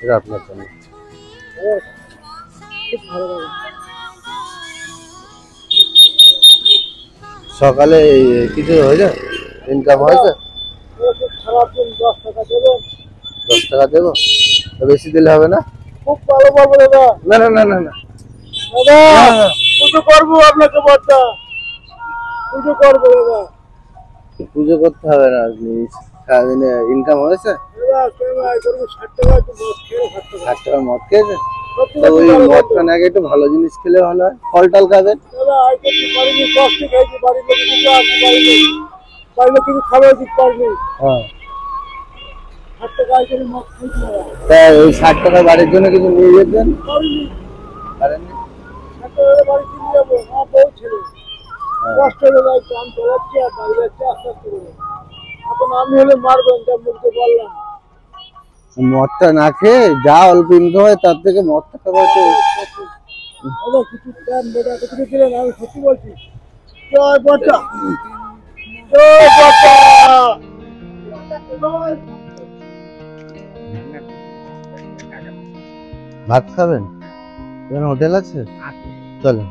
এটা আপনার জন্য। সকালে কিছু হয়েছে, ইনকাম হয়েছে? 10 টাকা দেবো, বেশি দিলে হবে না? খুব ভালো পাবো দাদা। না না না না না দাদা পুজো করবো আপনাকে, বাচ্চা পুজো করবো দাদা। পুজো করতে হবে না, সারাদিনে ইনকাম হয়েছে? 60 টাকার মদ খেয়েছে? ওই মদটা নাকি একটু ভালো জিনিস খেলে ভালো হয়, ফল টল খাবেন। হ্যাঁ, ওই 60 টাকা বাড়ির জন্য কিছু নিয়ে যেতেন, পারেননি? আমি হলে মারবেন, মুখে বললাম। মদটা না খেয়ে যা অল্প ইনকাম হয় তার থেকে মদটা খাওয়া তো কিছু দিলেন, আমি সত্যি বলছি। জয় বাচ্চা, জয় বাচ্চা। ভাত খাবেন? এখানে হোটেল আছে, চলেন।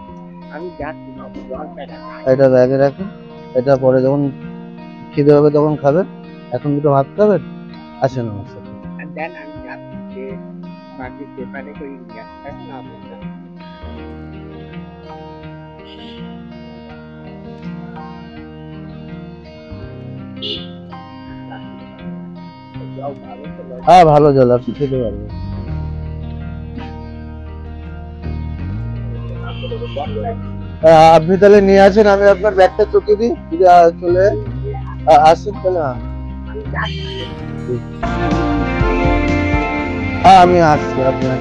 এটা ব্যাগে রাখুন, এটা পরে যখন খিদে হবে তখন খাবেন। এখন দুটো ভাত খাবেন, আসেন আমার সাথে। হ্যাঁ, ভালো জল, আপনি খেতে পারবেন। আপনি তাহলে নিয়ে আসেন, আমি আপনার ব্যাগটা চুকিয়ে দিই, চলে আসুন তাহলে। হ্যাঁ, আমি আসছি আপনার।